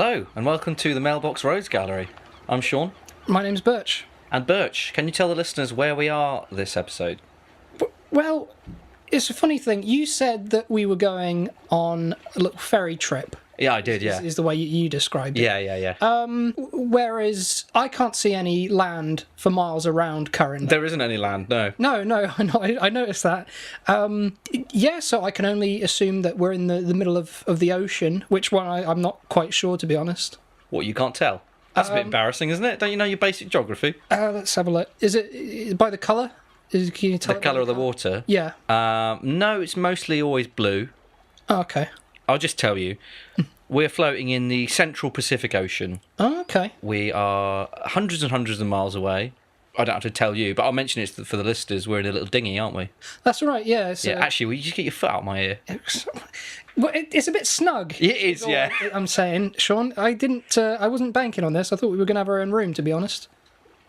Hello, and welcome to the Mailbox Roads Gallery. I'm Sean. My name's Birch. And Birch, can you tell the listeners where we are this episode? Well, it's a funny thing. You said that we were going on a little ferry trip. Yeah, I did, yeah. Is the way you described it. Yeah. Whereas I can't see any land for miles around currently. There isn't any land, no. No, I noticed that. So I can only assume that we're in the middle of the ocean, which one I'm not quite sure, to be honest. What, you can't tell? That's a bit embarrassing, isn't it? Don't you know your basic geography? Let's have a look. Is it by the colour? Can you tell The colour of the water? Yeah. No, it's mostly always blue. Oh, okay. I'll just tell you. We're floating in the central Pacific Ocean. Oh, okay. We are hundreds and hundreds of miles away. I don't have to tell you, but I'll mention it for the listeners. We're in a little dinghy, aren't we? That's right, yeah. Actually, will you just get your foot out my ear? Well, it's a bit snug. It is, yeah. I'm saying, Sean, I wasn't banking on this. I thought we were going to have our own room, to be honest.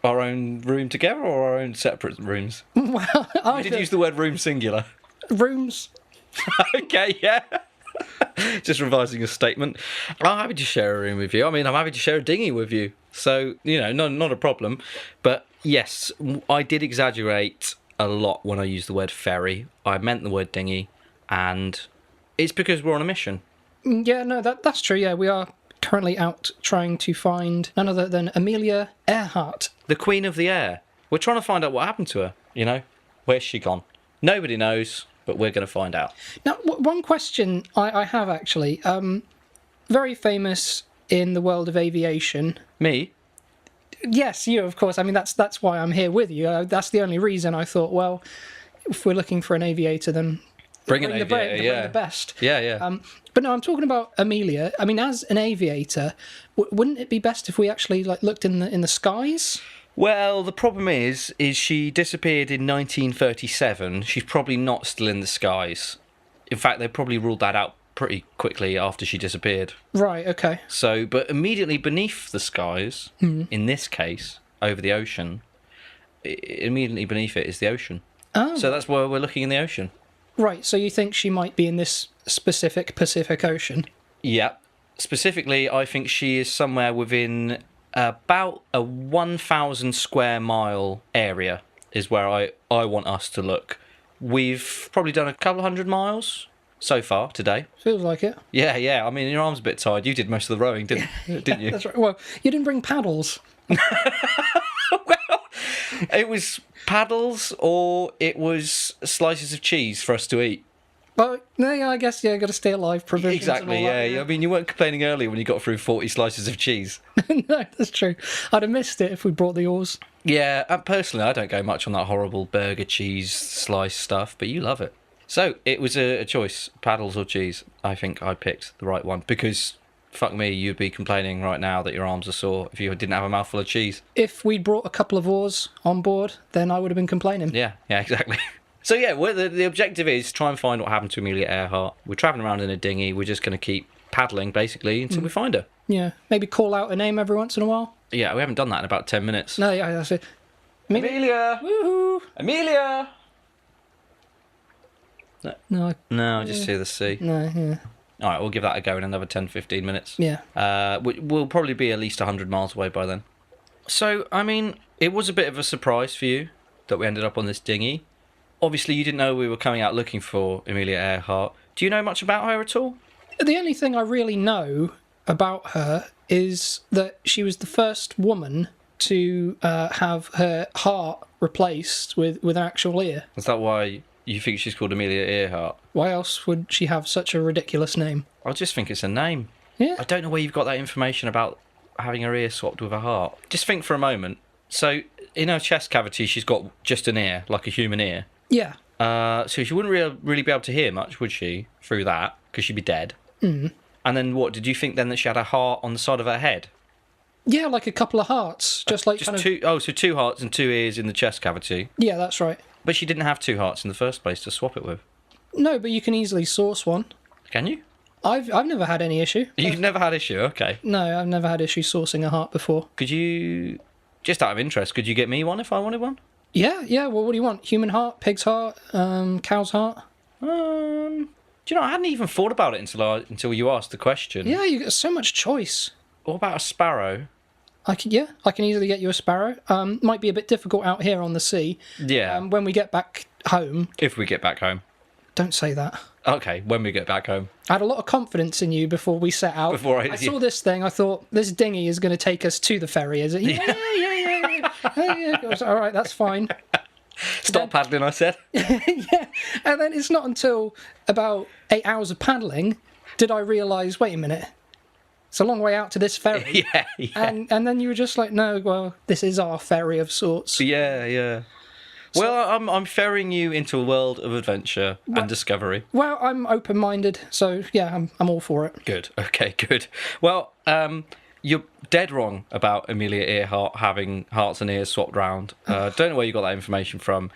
Our own room together or our own separate rooms? Well, You did use the word room singular. Rooms. Okay, yeah. Just revising a statement. I'm happy to share a room with you. I mean, I'm happy to share a dinghy with you. So, not a problem. But yes, I did exaggerate a lot when I used the word ferry. I meant the word dinghy, and it's because we're on a mission. Yeah, no, that's true. Yeah, we are currently out trying to find none other than Amelia Earhart. The Queen of the Air. We're trying to find out what happened to her, Where's she gone? Nobody knows, but we're going to find out. Now, one question I have actually, very famous in the world of aviation. Me? Yes, you, of course. I mean, that's why I'm here with you. That's the only reason I thought, well, if we're looking for an aviator, then bring an aviator, bring the best. Yeah. But no, I'm talking about Amelia. I mean, as an aviator, wouldn't it be best if we actually looked in the skies? Well, the problem is she disappeared in 1937. She's probably not still in the skies. In fact, they probably ruled that out pretty quickly after she disappeared. Right, okay. So, but immediately beneath the skies, in this case, over the ocean, immediately beneath it is the ocean. Oh. So that's where we're looking in the ocean. Right, so you think she might be in this specific Pacific Ocean? Yeah. Specifically, I think she is somewhere within about a 1,000 square mile area is where I want us to look. We've probably done a couple of 100 miles so far today. Feels like it. Yeah. I mean, your arm's a bit tired. You did most of the rowing, didn't you? That's right. Well, you didn't bring paddles. Well, it was paddles or it was slices of cheese for us to eat. Well, no, I guess, got to stay alive, provisions. Exactly, and all that, yeah. I mean, you weren't complaining earlier when you got through 40 slices of cheese. No, that's true. I'd have missed it if we brought the oars. Yeah, personally, I don't go much on that horrible burger cheese slice stuff, but you love it. So, it was a choice, paddles or cheese. I think I picked the right one, because, fuck me, you'd be complaining right now that your arms are sore if you didn't have a mouthful of cheese. If we'd brought a couple of oars on board, then I would have been complaining. Yeah, exactly. So yeah, the objective is try and find what happened to Amelia Earhart. We're travelling around in a dinghy. We're just going to keep paddling, basically, until we find her. Yeah, maybe call out a name every once in a while. Yeah, we haven't done that in about 10 minutes. No, yeah, that's it. Amelia! Woohoo! Amelia! No, No, I just hear the sea. no, yeah. All right, we'll give that a go in another 10, 15 minutes. Yeah. We'll probably be at least 100 miles away by then. So, I mean, it was a bit of a surprise for you that we ended up on this dinghy. Obviously, you didn't know we were coming out looking for Amelia Earhart. Do you know much about her at all? The only thing I really know about her is that she was the first woman to have her heart replaced with an actual ear. Is that why you think she's called Amelia Earhart? Why else would she have such a ridiculous name? I just think it's a name. Yeah. I don't know where you've got that information about having her ear swapped with a heart. Just think for a moment. So, in her chest cavity, she's got just an ear, like a human ear. Yeah. So she wouldn't really be able to hear much, would she, through that? Because she'd be dead. Mm. And then what? Did you think then that she had a heart on the side of her head? Yeah, like a couple of hearts. Just two. Oh, so 2 hearts and 2 ears in the chest cavity. Yeah, that's right. But she didn't have 2 hearts in the first place to swap it with. No, but you can easily source one. Can you? I've never had any issue. You've never had issue, okay. No, I've never had issue sourcing a heart before. Could you, just out of interest, could you get me one if I wanted one? Yeah. Well, what do you want? Human heart, pig's heart, cow's heart? Do you know, I hadn't even thought about it until you asked the question. Yeah, you got so much choice. what about a sparrow? I can easily get you a sparrow. Might be a bit difficult out here on the sea. Yeah. When we get back home. If we get back home. Don't say that. Okay, when we get back home. I had a lot of confidence in you before we set out. I saw this thing. I thought, this dinghy is going to take us to the ferry, is it? Yeah. All right, that's fine. Stop paddling, I said. Yeah. And then it's not until about 8 hours of paddling did I realise, wait a minute, it's a long way out to this ferry. Yeah. And then you were just like, no, well, this is our ferry of sorts. Yeah. Well, I'm ferrying you into a world of adventure and discovery. Well, I'm open-minded, so yeah, I'm all for it. Good. Okay, good. Well, you're dead wrong about Amelia Earhart having hearts and ears swapped round. Don't know where you got that information from.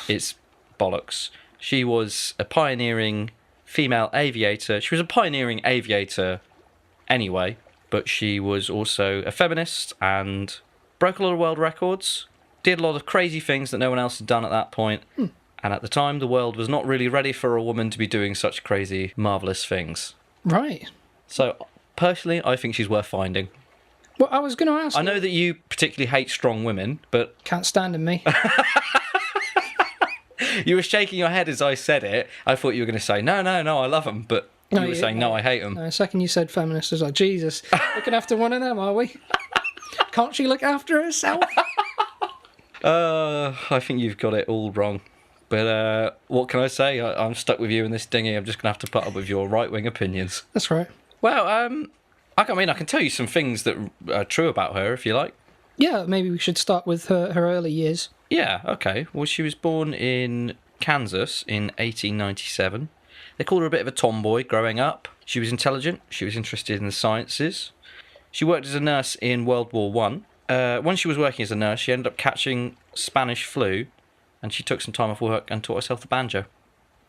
It's bollocks. She was a pioneering female aviator. She was a pioneering aviator anyway, but she was also a feminist and broke a lot of world records. Did a lot of crazy things that no one else had done at that point. And at the time, the world was not really ready for a woman to be doing such crazy, marvellous things. Right. So, personally, I think she's worth finding. Well, I was going to ask... I know that you particularly hate strong women, but... Can't stand in me. You were shaking your head as I said it. I thought you were going to say, no, I love them, but you were saying, no, I hate them. The second you said feminist, I was like, Jesus, looking after one of them, are we? Can't she look after herself? I think you've got it all wrong. But what can I say? I'm stuck with you in this dinghy. I'm just going to have to put up with your right-wing opinions. That's right. Well, I can tell you some things that are true about her, if you like. Yeah, maybe we should start with her early years. Yeah, okay. Well, she was born in Kansas in 1897. They called her a bit of a tomboy growing up. She was intelligent. She was interested in the sciences. She worked as a nurse in World War One. When she was working as a nurse, she ended up catching Spanish flu, and she took some time off work and taught herself the banjo.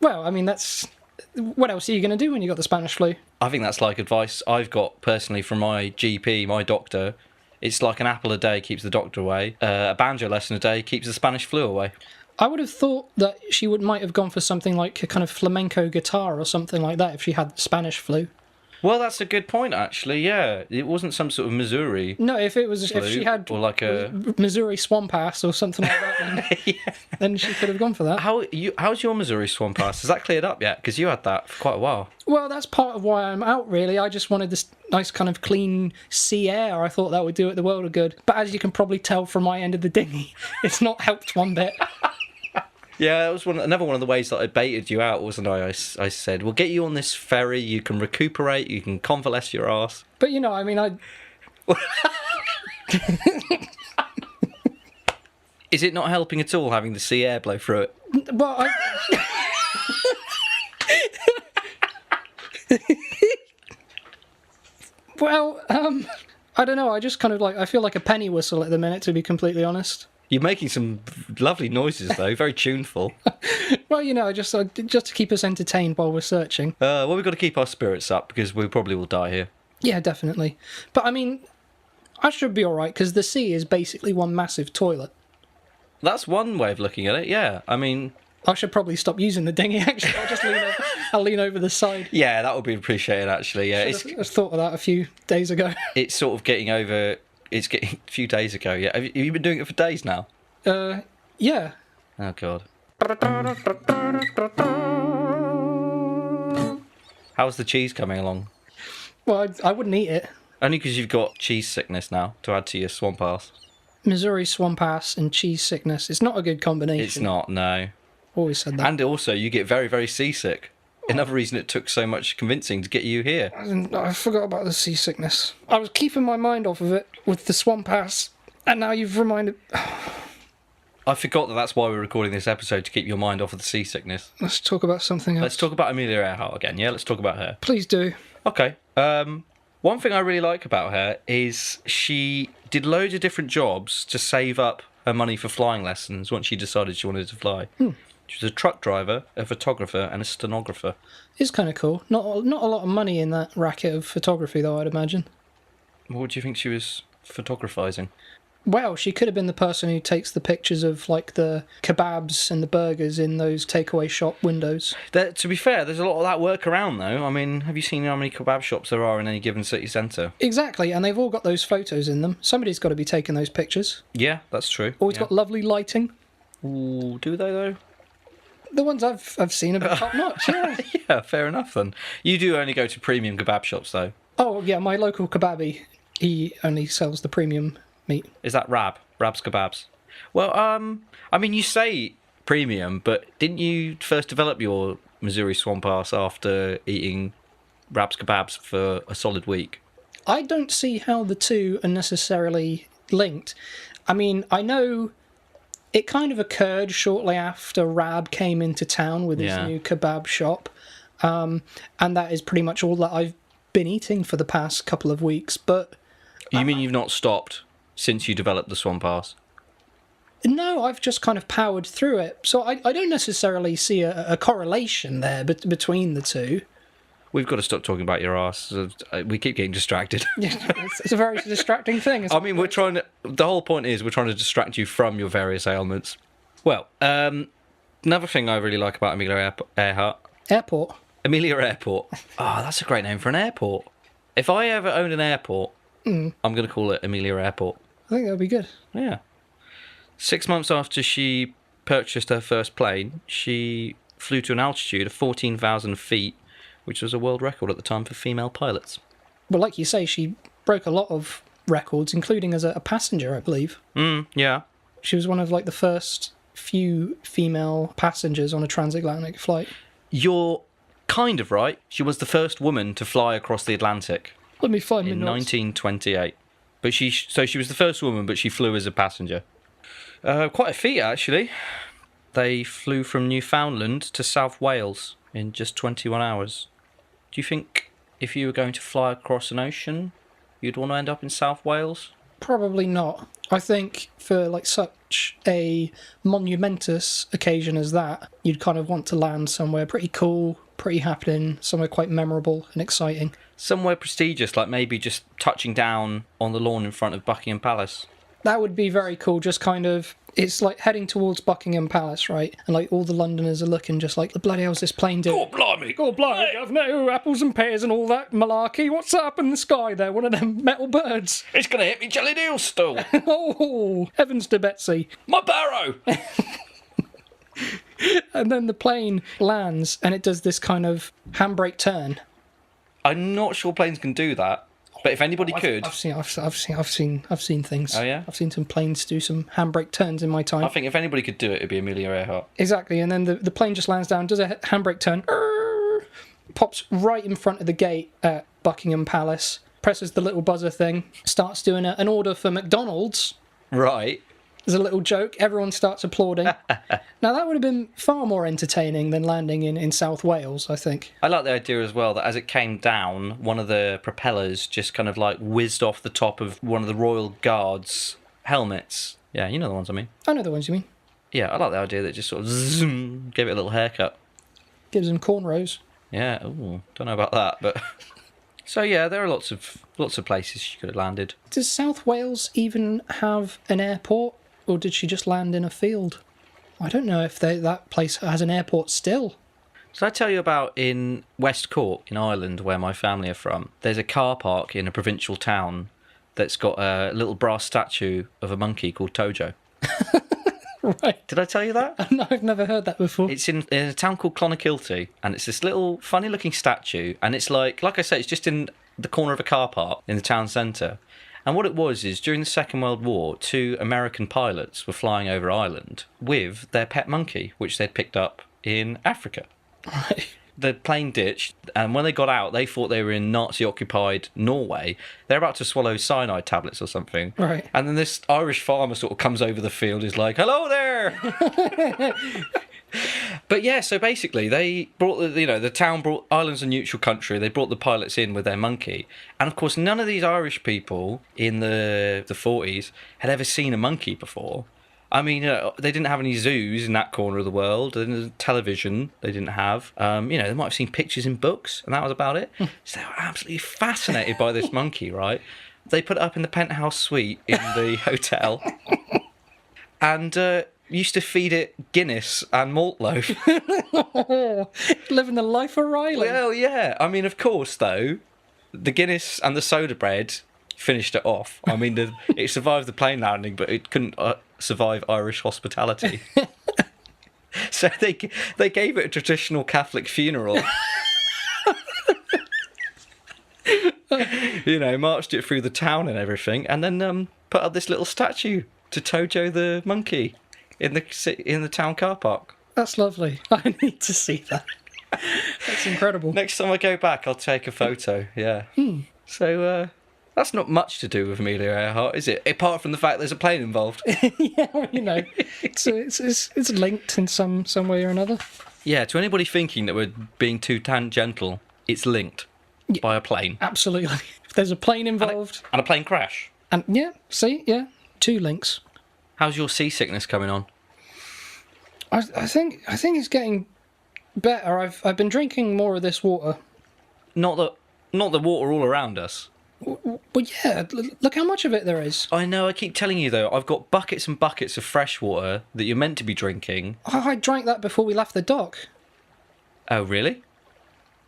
Well, I mean, that's... What else are you going to do when you got the Spanish flu? I think that's like advice I've got personally from my GP, my doctor. It's like an apple a day keeps the doctor away. A banjo lesson a day keeps the Spanish flu away. I would have thought that she might have gone for something like a kind of flamenco guitar or something like that if she had Spanish flu. Well, that's a good point, actually, yeah. It wasn't some sort of Missouri. No, if she had or like a Missouri swamp ass or something like that, then, then she could have gone for that. How's your Missouri swamp ass? Has that cleared up yet? Because you had that for quite a while. Well, that's part of why I'm out, really. I just wanted this nice kind of clean sea air. I thought that would do it the world of good. But as you can probably tell from my end of the dinghy, it's not helped one bit. Yeah, that was another one of the ways that I baited you out, wasn't I? I said, we'll get you on this ferry, you can recuperate, you can convalesce your arse. But, I mean, Is it not helping at all having the sea air blow through it? Well, I don't know, I just kind of I feel like a penny whistle at the minute, to be completely honest. You're making some lovely noises, though, very tuneful. Well, just to keep us entertained while we're searching. Well, we've got to keep our spirits up, because we probably will die here. Yeah, definitely. But, I mean, I should be alright, because the sea is basically one massive toilet. That's one way of looking at it, yeah. I mean... I should probably stop using the dinghy, actually. I'll lean over the side. Yeah, that would be appreciated, actually, yeah. I thought of that a few days ago. It's sort of getting over... It's getting a few days ago, yeah. Have you been doing it for days now? Yeah. Oh, God. How's the cheese coming along? Well, I wouldn't eat it. Only because you've got cheese sickness now to add to your swamp ass. Missouri swamp ass and cheese sickness. It's not a good combination. It's not, no. Always said that. And also, you get very, very seasick. Another reason it took so much convincing to get you here. I forgot about the seasickness. I was keeping my mind off of it with the swamp ass, and now you've reminded... I forgot that's why we're recording this episode, to keep your mind off of the seasickness. Let's talk about something else. Let's talk about Amelia Earhart again, yeah? Let's talk about her. Please do. Okay. One thing I really like about her is she did loads of different jobs to save up her money for flying lessons once she decided she wanted to fly. She was a truck driver, a photographer, and a stenographer. It's kind of cool. Not a lot of money in that racket of photography, though, I'd imagine. What do you think she was photographizing? Well, she could have been the person who takes the pictures of, like, the kebabs and the burgers in those takeaway shop windows. To be fair, there's a lot of that work around, though. I mean, have you seen how many kebab shops there are in any given city centre? Exactly, and they've all got those photos in them. Somebody's got to be taking those pictures. Yeah, that's true. Always got lovely lighting. Ooh, do they, though? The ones I've seen are top notch, yeah. Yeah, fair enough, then. You do only go to premium kebab shops, though. Oh, yeah, my local kebabi, he only sells the premium meat. Is that Rab's Kebabs? Well, I mean, you say premium, but didn't you first develop your Missouri swamp ass after eating Rab's Kebabs for a solid week? I don't see how the two are necessarily linked. I mean, I know it kind of occurred shortly after Rab came into town with his new kebab shop, and that is pretty much all that I've been eating for the past couple of weeks, but... You mean you've not stopped since you developed the swamp ass? No, I've just kind of powered through it. So I don't necessarily see a correlation there between the two. We've got to stop talking about your ass. We keep getting distracted. Yeah, it's a very distracting thing. I mean, the whole point is we're trying to distract you from your various ailments. Well, another thing I really like about Amelia Earhart. Airport. Amelia Airport. Oh, that's a great name for an airport. If I ever own an airport, I'm going to call it Amelia Airport. I think that would be good. Yeah. 6 months after she purchased her first plane, she flew to an altitude of 14,000 feet, which was a world record at the time for female pilots. Well, like you say, she broke a lot of records, including as a passenger, I believe. Yeah. She was one of, like, the first few female passengers on a transatlantic flight. You're kind of right. She was the first woman to fly across the Atlantic. Let me find my in notes. 1928. But she was the first woman, but she flew as a passenger. Quite a feat, actually. They flew from Newfoundland to South Wales in just 21 hours. Do you think if you were going to fly across an ocean, you'd want to end up in South Wales? Probably not. I think for, like, such a monumentous occasion as that, you'd kind of want to land somewhere pretty cool, pretty happening, somewhere quite memorable and exciting. Somewhere prestigious, like maybe just touching down on the lawn in front of Buckingham Palace. That would be very cool, just kind of... It's like heading towards Buckingham Palace, right? And, like, all the Londoners are looking just like, the bloody hell's this plane doing? Oh, blimey! Oh, blimey, Governor, apples and pears and all that malarkey. What's up in the sky there? One of them metal birds. It's going to hit me jelly deal stool! Oh, heavens to Betsy. My barrow! And then the plane lands and it does this kind of handbrake turn. I'm not sure planes can do that, but if anybody could... I've seen things. Oh, yeah? I've seen some planes do some handbrake turns in my time. I think if anybody could do it, it'd be Amelia Earhart. Exactly, and then the plane just lands down, does a handbrake turn, pops right in front of the gate at Buckingham Palace, presses the little buzzer thing, starts doing an order for McDonald's. Right. There's a little joke, everyone starts applauding. Now, that would have been far more entertaining than landing in South Wales, I think. I like the idea as well that as it came down, one of the propellers just kind of like whizzed off the top of one of the Royal Guards' helmets. Yeah, you know the ones I mean. I know the ones you mean. Yeah, I like the idea that it just sort of zoom, gave it a little haircut. Gives them cornrows. Yeah, ooh, don't know about that, but... So yeah, there are lots of places she could have landed. Does South Wales even have an airport? Or did she just land in a field? I don't know if that place has an airport still. Did I tell you about in West Cork, in Ireland, where my family are from? There's a car park in a provincial town that's got a little brass statue of a monkey called Tojo. Right. Did I tell you that? No, I've never heard that before. It's in a town called Clonakilty, and it's this little funny-looking statue, and it's like I said, it's just in the corner of a car park in the town centre. And what it was is, during the Second World War, 2 American pilots were flying over Ireland with their pet monkey, which they'd picked up in Africa. Right. The plane ditched, and when they got out, they thought they were in Nazi-occupied Norway. They're about to swallow cyanide tablets or something. Right. And then this Irish farmer sort of comes over the field, is like, "Hello there!" But yeah, so basically they brought the town brought Ireland's a neutral country. They brought the pilots in with their monkey, and of course none of these Irish people in the 40s had ever seen a monkey before. I mean, they didn't have any zoos in that corner of the world. They didn't have television. They didn't have. They might have seen pictures in books, and that was about it. So they were absolutely fascinated by this monkey, right? They put it up in the penthouse suite in the hotel. And used to feed it Guinness and malt loaf. Living the life of Riley. Well, yeah. I mean, of course, though, the Guinness and the soda bread finished it off. I mean, it survived the plane landing, but it couldn't survive Irish hospitality. So they gave it a traditional Catholic funeral. Marched it through the town and everything, and then put up this little statue to Tojo the monkey in the town car park. That's lovely. I need to see that. That's incredible. Next time I go back, I'll take a photo. Yeah. So that's not much to do with Amelia Earhart, is it? Apart from the fact there's a plane involved. Yeah, well, it's linked in some way or another. Yeah. To anybody thinking that we're being too tangential, it's linked by a plane. Absolutely. If there's a plane involved and a plane crash. And yeah, 2 links. How's your seasickness coming on? I think it's getting better. I've been drinking more of this water. Not the water all around us. Well, yeah. Look how much of it there is. I know. I keep telling you though. I've got buckets and buckets of fresh water that you're meant to be drinking. I drank that before we left the dock. Oh really?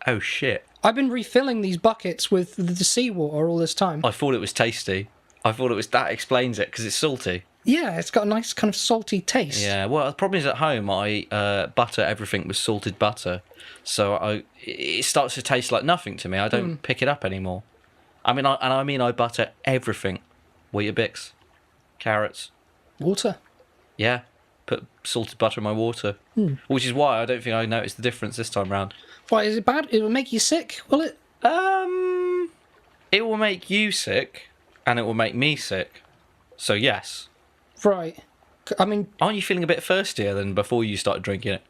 Oh shit. I've been refilling these buckets with the seawater all this time. I thought it was tasty. I thought it was that explains it because it's salty. Yeah, it's got a nice kind of salty taste. Yeah, well, the problem is at home I butter everything with salted butter, so it starts to taste like nothing to me. I don't pick it up anymore. I butter everything. Weetabix, carrots, water. Yeah, put salted butter in my water, which is why I don't think I noticed the difference this time round. Why is it bad? It will make you sick, will it? It will make you sick, and it will make me sick. So yes. Right. I mean, aren't you feeling a bit thirstier than before you started drinking it?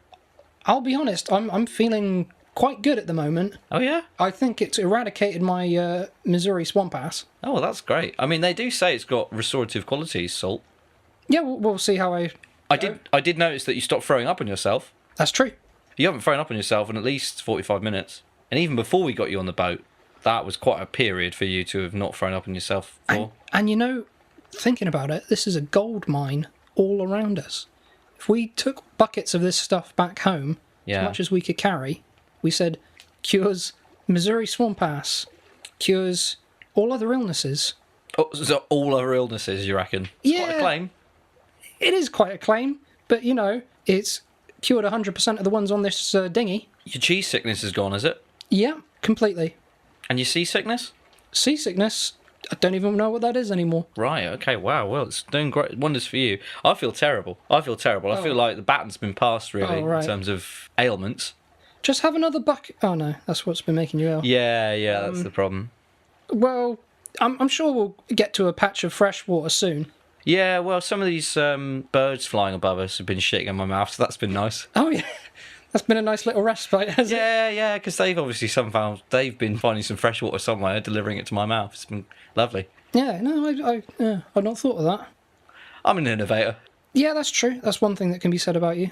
I'll be honest, I'm feeling quite good at the moment. Oh yeah? I think it's eradicated my Missouri swamp ass. Oh, well, that's great. I mean, they do say it's got restorative qualities, salt. Yeah, we'll see how I did notice that you stopped throwing up on yourself. That's true. You haven't thrown up on yourself in at least 45 minutes. And even before we got you on the boat, that was quite a period for you to have not thrown up on yourself for. And thinking about it, this is a gold mine all around us. If we took buckets of this stuff back home, as much as we could carry, we said, cures Missouri swamp ass, cures all other illnesses. Oh, so all other illnesses, you reckon? It's quite a claim. It is quite a claim, but, it's cured 100% of the ones on this dinghy. Your cheese sickness is gone, is it? Yeah, completely. And your seasickness? Seasickness, I don't even know what that is anymore. Right, okay, wow. Well, it's doing great wonders for you. I feel terrible. I feel like the baton's been passed, really, in terms of ailments. Just have another bucket. Oh, no, that's what's been making you ill. Yeah, that's the problem. Well, I'm sure we'll get to a patch of fresh water soon. Yeah, well, some of these birds flying above us have been shitting in my mouth, so that's been nice. Oh, yeah. That's been a nice little respite, hasn't it? Yeah, because they've obviously they've been finding some fresh water somewhere, delivering it to my mouth. It's been lovely. Yeah, no, I'd not thought of that. I'm an innovator. Yeah, that's true. That's one thing that can be said about you.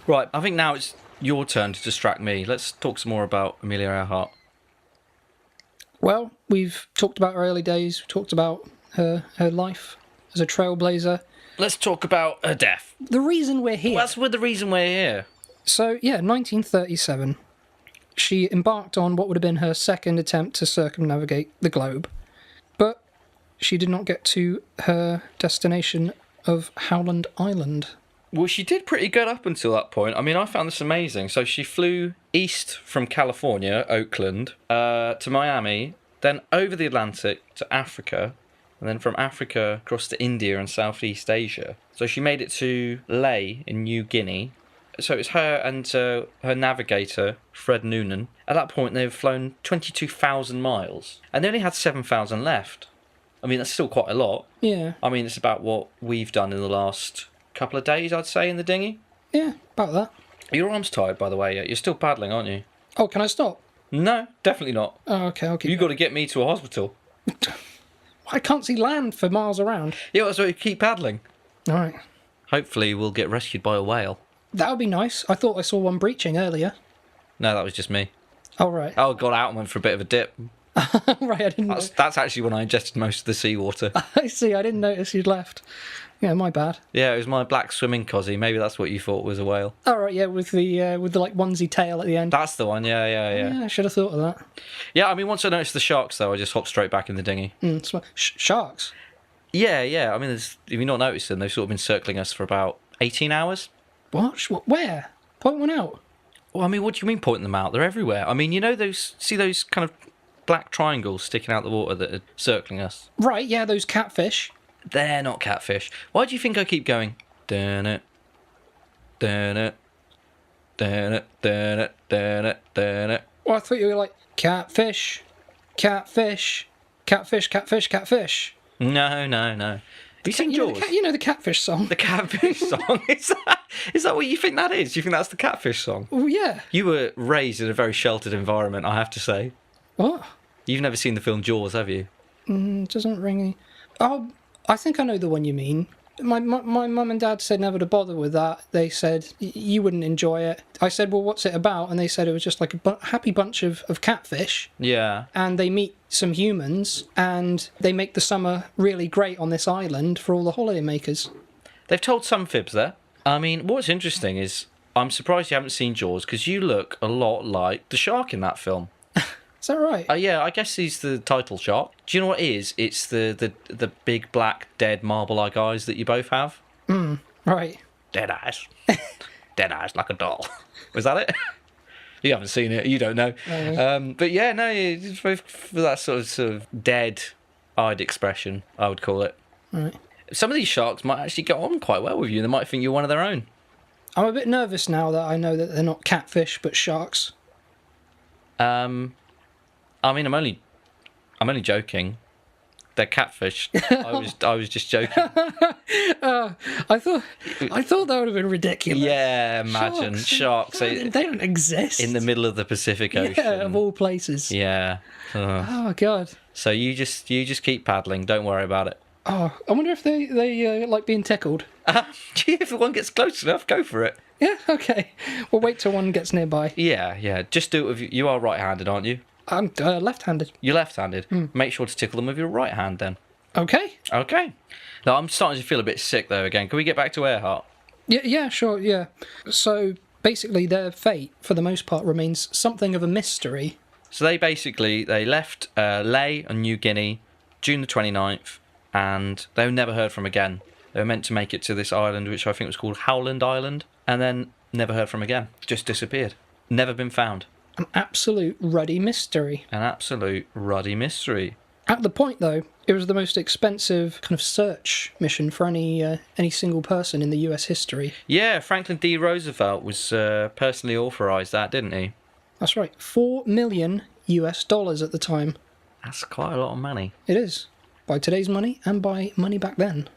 Right, I think now it's your turn to distract me. Let's talk some more about Amelia Earhart. Well, we've talked about her early days. We've talked about her life as a trailblazer. Let's talk about her death. The reason we're here. Well, that's the reason we're here. So, 1937. She embarked on what would have been her second attempt to circumnavigate the globe. But she did not get to her destination of Howland Island. Well, she did pretty good up until that point. I mean, I found this amazing. So she flew east from California, Oakland, to Miami, then over the Atlantic to Africa, and then from Africa across to India and Southeast Asia. So she made it to Leh in New Guinea. So it's her and her navigator, Fred Noonan. At that point, they've flown 22,000 miles, and they only had 7,000 left. I mean, that's still quite a lot. Yeah. I mean, it's about what we've done in the last couple of days, I'd say, in the dinghy. Yeah, about that. Your arm's tired, by the way. You're still paddling, aren't you? Oh, can I stop? No, definitely not. Oh, okay, I'll keep. You've got to get me to a hospital. I can't see land for miles around. Yeah, that's why you keep paddling. All right. Hopefully we'll get rescued by a whale. That would be nice. I thought I saw one breaching earlier. No, that was just me. Oh, right. Oh, got out and went for a bit of a dip. Right, I didn't know. That's actually when I ingested most of the seawater. I see, I didn't notice you'd left. Yeah, my bad. Yeah, it was my black swimming cosy. Maybe that's what you thought was a whale. Oh, right, yeah, with the like onesie tail at the end. That's the one, yeah. Yeah, I should have thought of that. Yeah, I mean, once I noticed the sharks, though, I just hopped straight back in the dinghy. Sharks? Yeah. I mean, if you've not noticed them, they've sort of been circling us for about 18 hours. What? Where? Point one out. Well, I mean, what do you mean pointing them out? They're everywhere. I mean, you know those kind of black triangles sticking out the water that are circling us? Right, yeah, those catfish. They're not catfish. Why do you think I keep going? Dun it, dun it, dun it, dun it, dun it, dun it. Well, I thought you were like, catfish, catfish, catfish, catfish, catfish. No. Have you seen Jaws? You know the catfish song? The catfish song? Is that what you think that is? You think that's the catfish song? Oh, yeah. You were raised in a very sheltered environment, I have to say. What? You've never seen the film Jaws, have you? Doesn't ring. Oh, I think I know the one you mean. My mum and dad said never to bother with that. They said you wouldn't enjoy it. I said, well, what's it about? And they said it was just like a happy bunch of catfish. Yeah. And they meet some humans, and they make the summer really great on this island for all the holiday makers. They've told some fibs there. I mean, what's interesting is I'm surprised you haven't seen Jaws, because you look a lot like the shark in that film. Is that right? Yeah, I guess he's the title shark. Do you know what it is? It's the big black dead marble-like eyes that you both have. Right. Dead eyes. Dead eyes like a doll. Was that it? You haven't seen it. You don't know. No. But yeah, no, it's both for that sort of dead-eyed expression, I would call it. Right. Some of these sharks might actually get on quite well with you. They might think you're one of their own. I'm a bit nervous now that I know that they're not catfish but sharks. I mean, I'm only joking. They're catfish. I was just joking. I thought that would have been ridiculous. Yeah, imagine sharks. They don't exist in the middle of the Pacific Ocean. Yeah, of all places. Yeah. Oh God. So you just keep paddling. Don't worry about it. Oh, I wonder if they like being tickled. If one gets close enough, go for it. Yeah. Okay. We'll wait till one gets nearby. Yeah. Just do it with you are right-handed, aren't you? I'm left-handed. You're left-handed. Make sure to tickle them with your right hand then. Okay. Now, I'm starting to feel a bit sick, though, again. Can we get back to Earhart? Yeah, sure, yeah. So, basically, their fate, for the most part, remains something of a mystery. So they left Ley and New Guinea June the 29th, and they were never heard from again. They were meant to make it to this island, which I think was called Howland Island, and then never heard from again. Just disappeared. Never been found. An absolute ruddy mystery. An absolute ruddy mystery. At the point, though, it was the most expensive kind of search mission for any single person in the US history. Yeah, Franklin D. Roosevelt was personally authorised that, didn't he? That's right. $4 million US at the time. That's quite a lot of money. It is. By today's money and by money back then.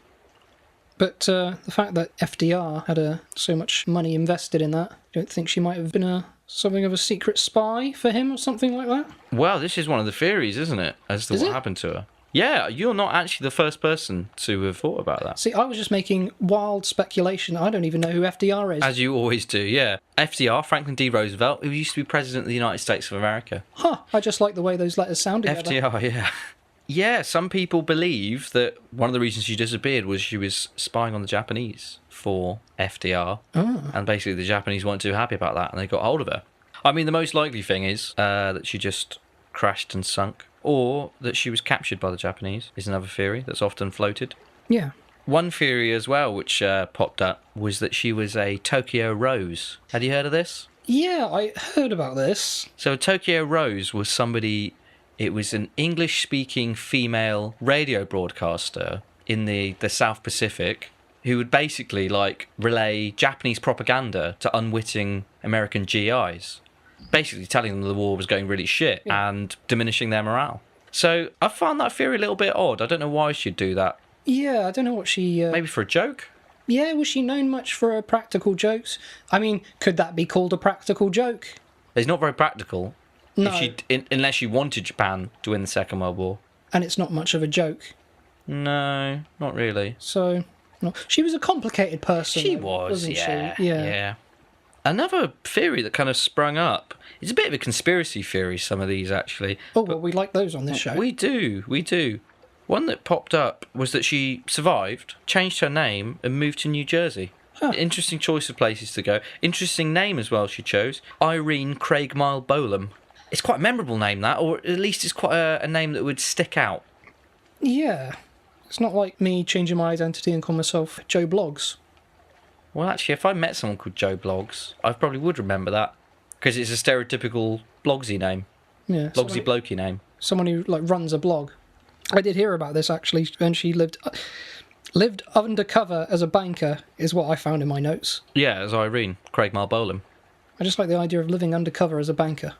But the fact that FDR had so much money invested in that, I don't think she might have been something of a secret spy for him or something like that? Well, this is one of the theories, isn't it, as to what happened to her? Yeah, you're not actually the first person to have thought about that. See, I was just making wild speculation. I don't even know who FDR is. As you always do, yeah. FDR, Franklin D. Roosevelt, who used to be President of the United States of America. I just like the way those letters sound together. FDR, yeah. Yeah, some people believe that one of the reasons she disappeared was she was spying on the Japanese for FDR. Oh. And basically the Japanese weren't too happy about that and they got hold of her. I mean, the most likely thing is that she just crashed and sunk, or that she was captured by the Japanese is another theory that's often floated. Yeah. One theory as well which popped up was that she was a Tokyo Rose. Had you heard of this? Yeah, I heard about this. So a Tokyo Rose was somebody... It was an English-speaking female radio broadcaster in the South Pacific who would basically, relay Japanese propaganda to unwitting American GIs, basically telling them the war was going really shit and diminishing their morale. So I found that theory a little bit odd. I don't know why she'd do that. Yeah, I don't know what she... Maybe for a joke? Yeah, was she known much for her practical jokes? I mean, could that be called a practical joke? It's not very practical. No. Unless she wanted Japan to win the Second World War. And it's not much of a joke. No, not really. So, no. She was a complicated person. She was, wasn't yeah. she? Yeah. Another theory that kind of sprung up. It's a bit of a conspiracy theory, some of these, actually. Oh, well, we like those on this show. We do. One that popped up was that she survived, changed her name, and moved to New Jersey. Huh. Interesting choice of places to go. Interesting name as well she chose. Irene Craigmile Bolam. It's quite a memorable name, that, or at least it's quite a name that would stick out. Yeah. It's not like me changing my identity and calling myself Joe Blogs. Well, actually, if I met someone called Joe Blogs, I probably would remember that. Because it's a stereotypical blogsy name. Yeah. Blogsy blokey name. Someone who runs a blog. I did hear about this, actually, when she lived undercover as a banker, is what I found in my notes. Yeah, as Irene Craigmile Bolam. I just like the idea of living undercover as a banker.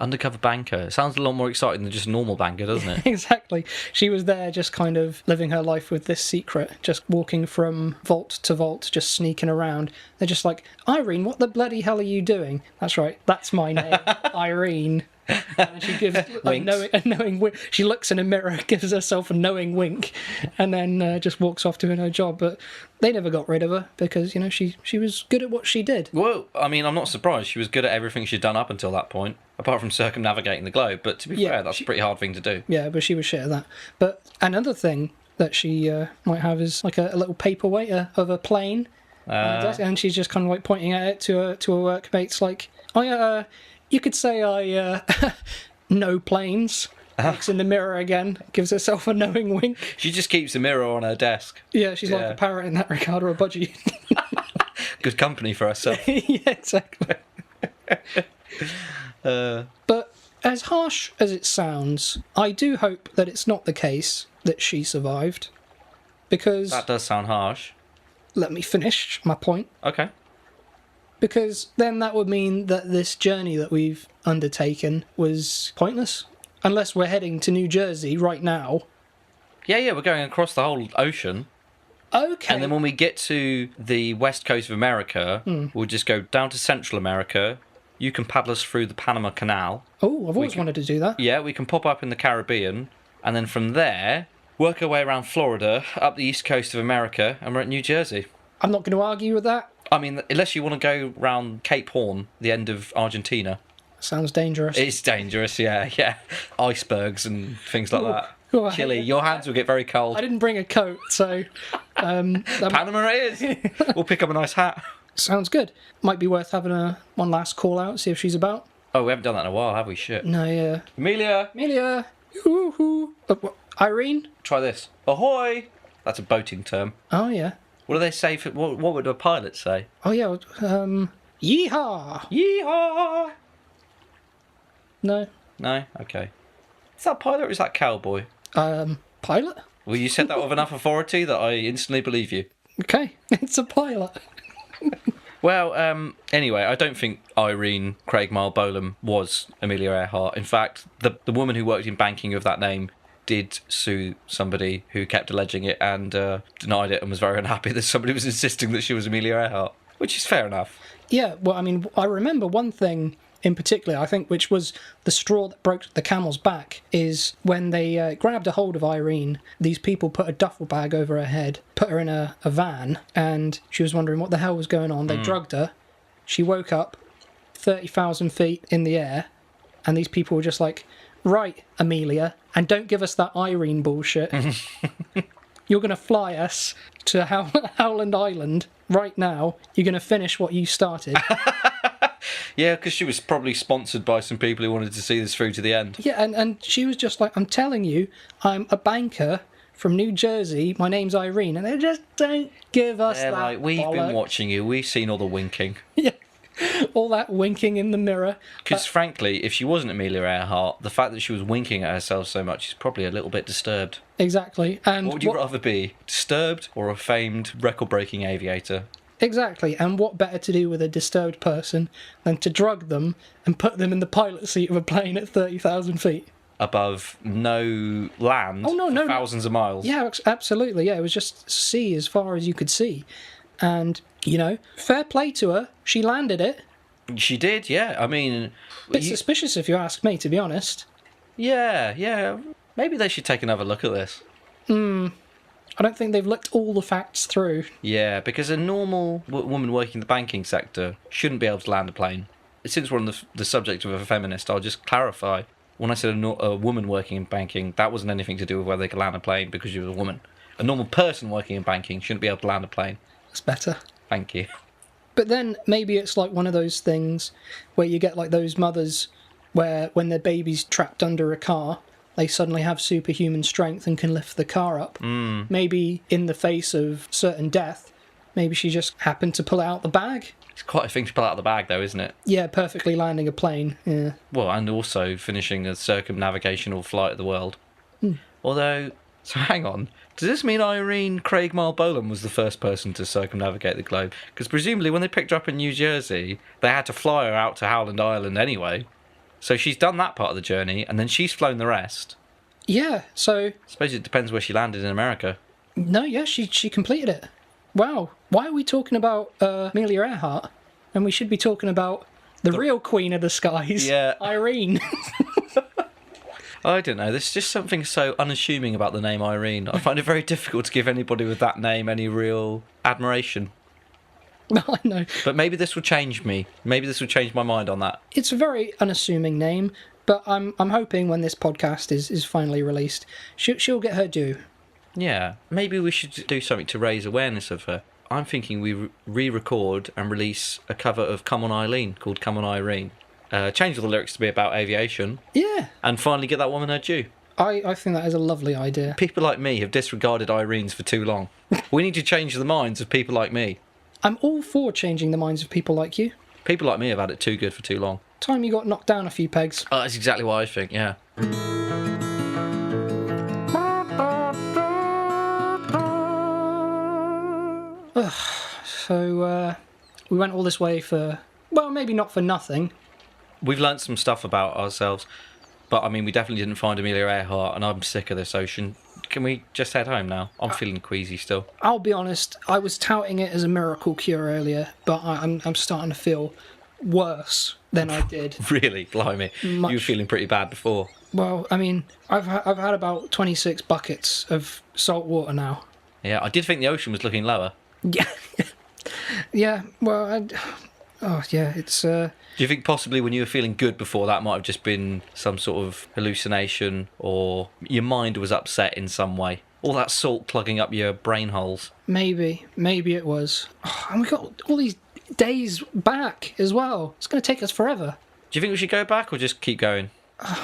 Undercover banker. It sounds a lot more exciting than just a normal banker, doesn't it? Exactly. She was there just kind of living her life with this secret, just walking from vault to vault, just sneaking around. They're just like, Irene, what the bloody hell are you doing? That's right, that's my name, Irene. And she gives a knowing wink. She looks in a mirror, gives herself a knowing wink, and then just walks off doing her job. But they never got rid of her because, she was good at what she did. Well, I mean, I'm not surprised. She was good at everything she'd done up until that point, apart from circumnavigating the globe. But to be fair, that's a pretty hard thing to do. Yeah, but she was shit at that. But another thing that she might have is like a little paperweight of a plane, and she's just kind of like pointing at it to her workmates, like, you could say I know planes. Looks in the mirror again, gives herself a knowing wink. She just keeps a mirror on her desk. Yeah, she's like a parrot in that regard, or a budgie. Good company for herself. Yeah, exactly. But as harsh as it sounds, I do hope that it's not the case that she survived. Because... That does sound harsh. Let me finish my point. Okay. Because then that would mean that this journey that we've undertaken was pointless. Unless we're heading to New Jersey right now. Yeah, we're going across the whole ocean. Okay. And then when we get to the west coast of America, we'll just go down to Central America. You can paddle us through the Panama Canal. Oh, I've always wanted to do that. Yeah, we can pop up in the Caribbean. And then from there, work our way around Florida, up the east coast of America, and we're at New Jersey. I'm not going to argue with that. I mean, unless you want to go round Cape Horn, the end of Argentina. Sounds dangerous. It's dangerous, yeah. Icebergs and things like that. Oh, Chilly. Your hands will get very cold. I didn't bring a coat, so... Panama it is. We'll pick up a nice hat. Sounds good. Might be worth having one last call out, see if she's about. Oh, we haven't done that in a while, have we? Shit. No, yeah. Amelia! Yoo-hoo. Irene? Try this. Ahoy! That's a boating term. Oh, yeah. What do they say for... What would a pilot say? Oh, yeah. Yeehaw! Yeehaw! No. No? Okay. Is that pilot or is that cowboy? Pilot? Well, you said that with enough authority that I instantly believe you. Okay, it's a pilot. Well, anyway, I don't think Irene Craigmile Bolam was Amelia Earhart. In fact, the woman who worked in banking of that name did sue somebody who kept alleging it and denied it and was very unhappy that somebody was insisting that she was Amelia Earhart, which is fair enough. Yeah, well, I mean, I remember one thing in particular, I think, which was the straw that broke the camel's back, is when they grabbed a hold of Irene, these people put a duffel bag over her head, put her in a van, and she was wondering what the hell was going on. They drugged her. She woke up 30,000 feet in the air, and these people were just like, right, Amelia, and don't give us that Irene bullshit. You're going to fly us to Howland Island right now. You're going to finish what you started. Yeah, because she was probably sponsored by some people who wanted to see this through to the end. Yeah, and she was just like, I'm telling you, I'm a banker from New Jersey. My name's Irene. And they just don't give us that like, we've bollocks. been watching you. We've seen all the winking. Yeah, all that winking in the mirror. Because frankly, if she wasn't Amelia Earhart, the fact that she was winking at herself so much is probably a little bit disturbed. Exactly. And what would you rather be? Disturbed or a famed record-breaking aviator? Exactly, and what better to do with a disturbed person than to drug them and put them in the pilot seat of a plane at 30,000 feet? Above no land for thousands of miles. Yeah, absolutely, yeah, it was just sea as far as you could see. And, fair play to her, she landed it. She did, yeah, I mean... Bit suspicious if you ask me, to be honest. Yeah, maybe they should take another look at this. I don't think they've looked all the facts through. Yeah, because a normal woman working in the banking sector shouldn't be able to land a plane. Since we're on the subject of a feminist, I'll just clarify. When I said a woman working in banking, that wasn't anything to do with whether they could land a plane because she was a woman. A normal person working in banking shouldn't be able to land a plane. That's better. Thank you. But then maybe it's like one of those things where you get like those mothers where when their baby's trapped under a car, they suddenly have superhuman strength and can lift the car up. Maybe in the face of certain death, maybe she just happened to pull it out the bag. It's quite a thing to pull out of the bag, though, isn't it? Yeah, perfectly landing a plane. Yeah. Well, and also finishing a circumnavigational flight of the world. Although, so hang on, does this mean Irene Craig Bolan was the first person to circumnavigate the globe? Because presumably when they picked her up in New Jersey, they had to fly her out to Howland Island anyway. So she's done that part of the journey, and then she's flown the rest. Yeah, so... I suppose it depends where she landed in America. No, yeah, she completed it. Wow. Why are we talking about Amelia Earhart? And we should be talking about the real queen of the skies, Yeah. Irene. I don't know, there's just something so unassuming about the name Irene. I find it very difficult to give anybody with that name any real admiration. I know. But maybe this will change me. Maybe this will change my mind on that. It's a very unassuming name, but I'm hoping when this podcast is finally released, she'll get her due. Yeah, maybe we should do something to raise awareness of her. I'm thinking we re-record and release a cover of Come On Eileen called Come On Irene. Change all the lyrics to be about aviation. Yeah. And finally get that woman her due. I think that is a lovely idea. People like me have disregarded Irenes for too long. We need to change the minds of people like me. I'm all for changing the minds of people like you. People like me have had it too good for too long. Time you got knocked down a few pegs. Oh, that's exactly what I think, yeah. So, we went all this way for... Well, maybe not for nothing. We've learnt some stuff about ourselves, but I mean, we definitely didn't find Amelia Earhart, and I'm sick of this ocean. Can we just head home now? I'm feeling queasy still. I'll be honest, I was touting it as a miracle cure earlier, but I'm starting to feel worse than I did. Really? Blimey. You were feeling pretty bad before. Well, I mean, I've had about 26 buckets of salt water now. Yeah, I did think the ocean was looking lower. Yeah. Yeah, well, oh, yeah, it's... Do you think possibly when you were feeling good before, that might have just been some sort of hallucination, or your mind was upset in some way? All that salt plugging up your brain holes. Maybe it was. Oh, and we got all these days back as well. It's going to take us forever. Do you think we should go back or just keep going?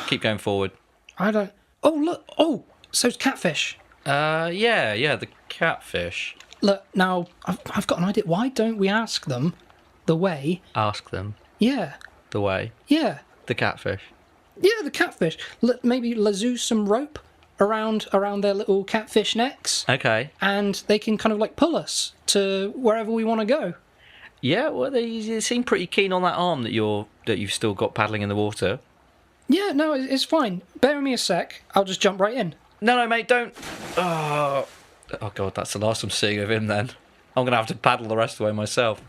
Keep going forward? I don't... Oh, look! Oh, so it's catfish. Yeah, the catfish. Look, now, I've got an idea. Why don't we ask them the way... Ask them Yeah. the way. Yeah. The catfish. Yeah, the catfish. Maybe lazoo some rope around their little catfish necks. Okay. And they can kind of like pull us to wherever we want to go. Yeah, well, they seem pretty keen on that arm that you've still got paddling in the water. Yeah, no, it's fine. Bear with me a sec. I'll just jump right in. No, mate, don't. Oh God, that's the last I'm seeing of him then. I'm going to have to paddle the rest of the way myself.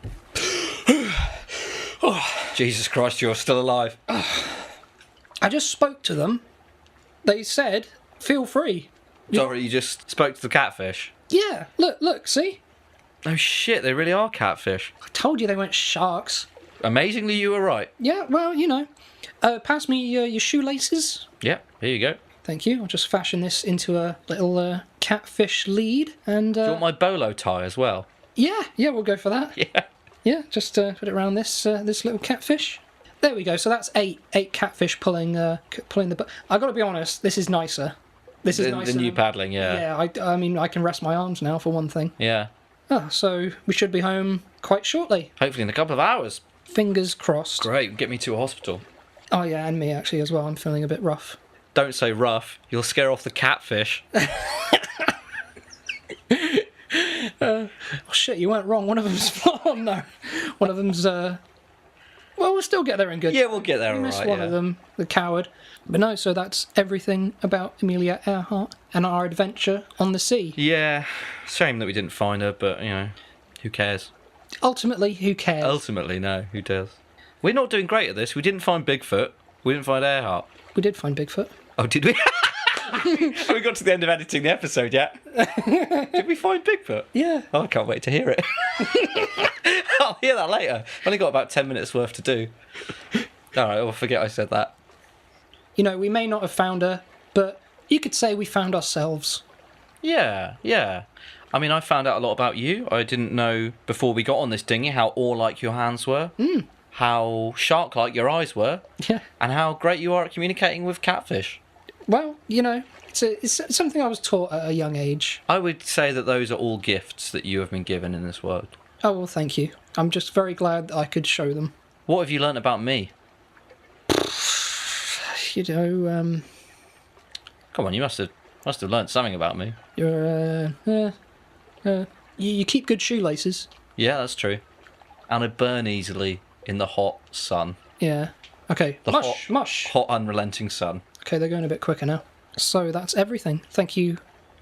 Jesus Christ, you're still alive. I just spoke to them. They said, feel free. Sorry, you just spoke to the catfish? Yeah, look, see? Oh shit, they really are catfish. I told you they weren't sharks. Amazingly, you were right. Yeah, well, you know. Pass me your shoelaces. Yeah, here you go. Thank you. I'll just fashion this into a little catfish lead. And Do you want my bolo tie as well? Yeah, we'll go for that. Yeah. Yeah, just put it around this little catfish. There we go. So that's eight catfish pulling the boat. I got to be honest. This is nicer. This is nicer than you paddling. Yeah. Yeah. I mean, I can rest my arms now for one thing. Yeah. So we should be home quite shortly. Hopefully in a couple of hours. Fingers crossed. Great. Get me to a hospital. Oh yeah, and me actually as well. I'm feeling a bit rough. Don't say rough. You'll scare off the catfish. Oh shit, you weren't wrong. One of them's... Oh no. One of them's... Well, we'll still get there in good. Yeah, we'll get there We all missed right. one of them, the coward. But no, so that's everything about Amelia Earhart and our adventure on the sea. Yeah. Shame that we didn't find her, but, you know, who cares? Ultimately, who cares? Ultimately, no. Who does? We're not doing great at this. We didn't find Bigfoot. We didn't find Earhart. We did find Bigfoot. Oh, did we? Have we got to the end of editing the episode yet? Did we find Bigfoot? Yeah. Oh, I can't wait to hear it. I'll hear that later. I've only got about 10 minutes worth to do. All right, well, forget I said that. You know, we may not have found her, but you could say we found ourselves. Yeah. I mean, I found out a lot about you. I didn't know before we got on this dinghy how oar-like your hands were, how shark-like your eyes were, Yeah. and how great you are at communicating with catfish. Well, you know, it's something I was taught at a young age. I would say that those are all gifts that you have been given in this world. Oh, well, thank you. I'm just very glad that I could show them. What have you learnt about me? You know, Come on, you must have learnt something about me. you're, you keep good shoelaces. Yeah, that's true. And I burn easily in the hot sun. Yeah. Okay, The mush. hot, unrelenting sun. Okay, they're going a bit quicker now. So that's everything. Thank you,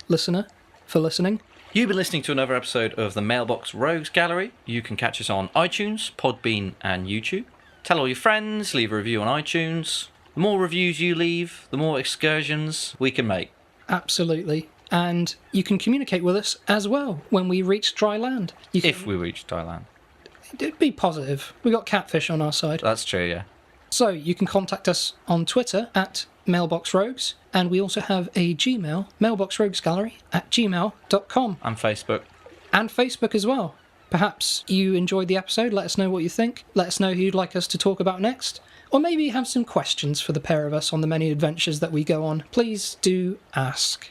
listener, for listening. You've been listening to another episode of the Mailbox Rogues Gallery. You can catch us on iTunes, Podbean, and YouTube. Tell all your friends, leave a review on iTunes. The more reviews you leave, the more excursions we can make. Absolutely. And you can communicate with us as well when we reach dry land. If we reach Thailand. Be positive. We got catfish on our side. That's true, yeah. So you can contact us on Twitter at mailboxrogues, and we also have a Gmail, mailboxroguesgallery@gmail.com. And Facebook. And Facebook as well. Perhaps you enjoyed the episode. Let us know what you think. Let us know who you'd like us to talk about next. Or maybe you have some questions for the pair of us on the many adventures that we go on. Please do ask.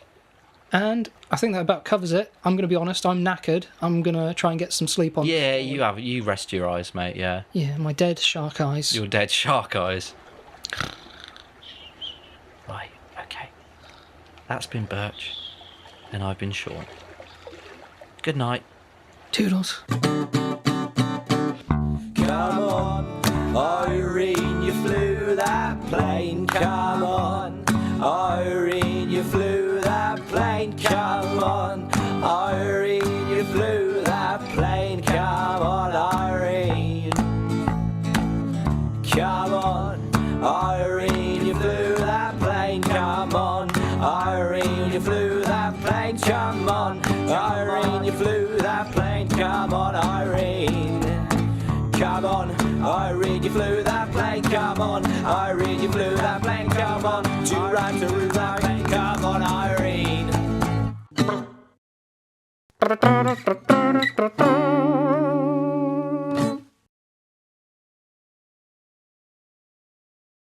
And I think that about covers it. I'm going to be honest, I'm knackered. I'm going to try and get some sleep on. Yeah, you rest your eyes, mate, yeah. Yeah, my dead shark eyes. Your dead shark eyes. Right, okay. That's been Birch. And I've been Sean. Good night. Toodles. Come on, Irene, you flew that plane. Come on, Irene, you flew that plane. Come on, Irene, you flew that plane. Come on, Irene. Come on, Irene, you flew that plane. Come on, Irene, you flew that plane. Come on, Irene, you flew that plane. Come on, Irene. Come on, Irene, you flew that plane. Come on, Irene, you flew that plane. Come on, two rhymes to rule that plane. Come on, Irene.